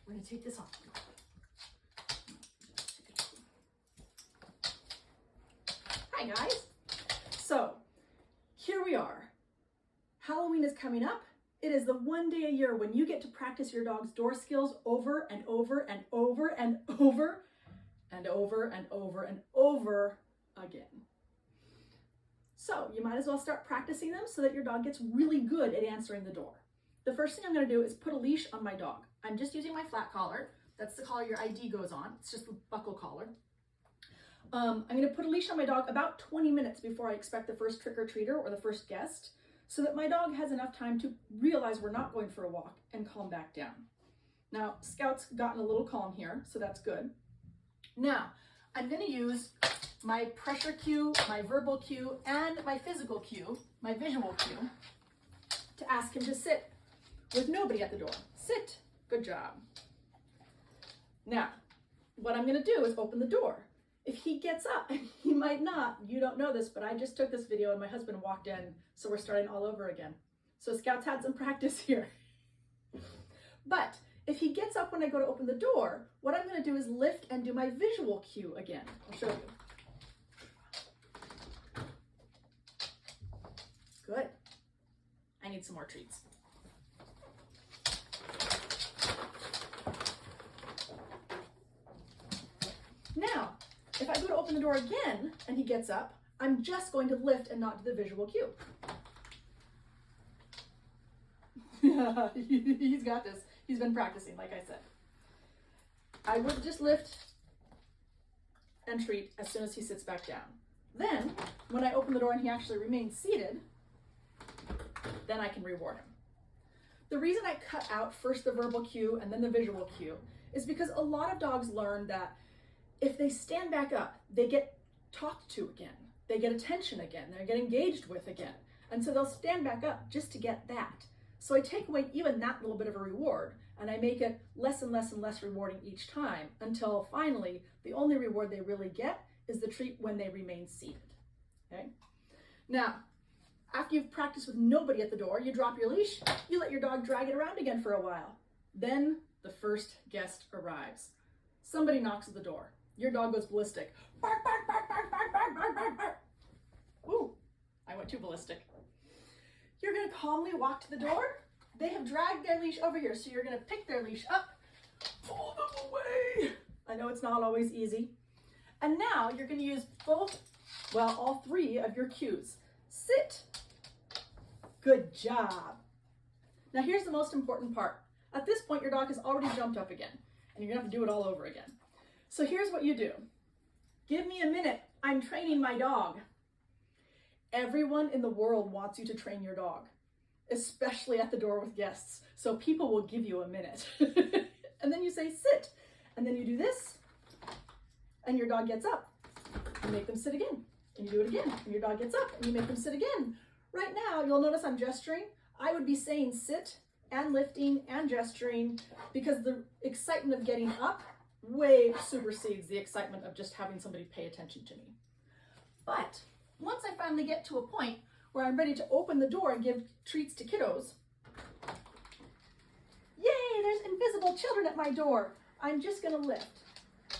we're gonna take this off. Hi guys. So here we are. Halloween is coming up. It is the one day a year when you get to practice your dog's door skills over and over and over and over and over and over and over again. So you might as well start practicing them so that your dog gets really good at answering the door. The first thing I'm going to do is put a leash on my dog. I'm just using my flat collar. That's the collar your ID goes on. It's just a buckle collar. I'm going to put a leash on my dog about 20 minutes before I expect the first trick-or-treater or the first guest, so that my dog has enough time to realize we're not going for a walk and calm back down. Now, Scout's gotten a little calm here, so that's good. Now, I'm going to use my pressure cue, my verbal cue, and my physical cue, my visual cue, to ask him to sit with nobody at the door. Sit. Good job. Now, what I'm going to do is open the door. If he gets up, he might not, you don't know this, but I just took this video and my husband walked in, so we're starting all over again. So Scout's had some practice here. But if he gets up when I go to open the door, what I'm going to do is lift and do my visual cue again. I'll show you. Good. I need some more treats. Now, if I go to open the door again and he gets up, I'm just going to lift and not do the visual cue. He's got this. He's been practicing, like I said. I would just lift and treat as soon as he sits back down. Then, when I open the door and he actually remains seated, then I can reward him. The reason I cut out first the verbal cue and then the visual cue is because a lot of dogs learn that if they stand back up, they get talked to again. They get attention again. They get engaged with again. And so they'll stand back up just to get that. So I take away even that little bit of a reward and I make it less and less and less rewarding each time until finally the only reward they really get is the treat when they remain seated. Okay? Now, after you've practiced with nobody at the door, you drop your leash, you let your dog drag it around again for a while. Then the first guest arrives. Somebody knocks at the door. Your dog goes ballistic. Bark, bark, bark, bark, bark, bark, bark, bark, bark. Ooh, I went too ballistic. You're going to calmly walk to the door. They have dragged their leash over here, so you're going to pick their leash up, pull them away. I know it's not always easy. And now you're going to use all three of your cues. Sit. Good job. Now here's the most important part. At this point, your dog has already jumped up again, and you're going to have to do it all over again. So here's what you do. Give me a minute. I'm training my dog. Everyone in the world wants you to train your dog, especially at the door with guests. So people will give you a minute. And then you say sit. And then you do this, and your dog gets up. You make them sit again. And you do it again. And your dog gets up, and you make them sit again. Right now, you'll notice I'm gesturing. I would be saying sit and lifting and gesturing because the excitement of getting up way supersedes the excitement of just having somebody pay attention to me. But once I finally get to a point where I'm ready to open the door and give treats to kiddos, yay, there's invisible children at my door. I'm just gonna lift.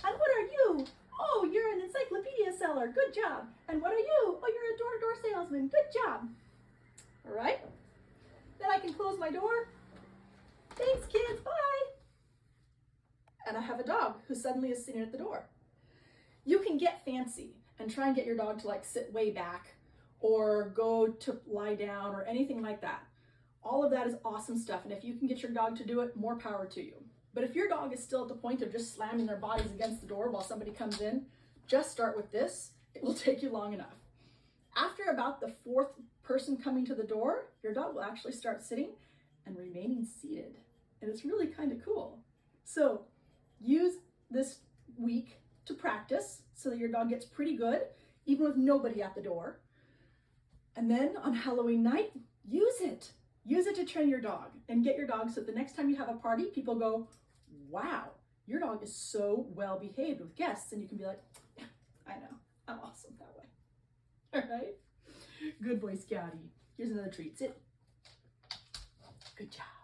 And what are you? Oh, you're an encyclopedia seller. Good job. And what are you? Oh, you're a door-to-door salesman. Good job. All right. Then I can close my door. Thanks, kids. Bye. And I have a dog who suddenly is sitting at the door. You can get fancy and try and get your dog to like sit way back or go to lie down or anything like that. All of that is awesome stuff. And if you can get your dog to do it, more power to you. But if your dog is still at the point of just slamming their bodies against the door while somebody comes in, just start with this. It will take you long enough. After about the fourth person coming to the door, your dog will actually start sitting and remaining seated. And it's really kind of cool. So use this week to practice so that your dog gets pretty good, even with nobody at the door. And then on Halloween night, use it. Use it to train your dog and get your dog so the next time you have a party, people go, wow, your dog is so well behaved with guests. And you can be like, yeah, I know, I'm awesome that way. All right? Good boy, Scouty. Here's another treat. Sit. Good job.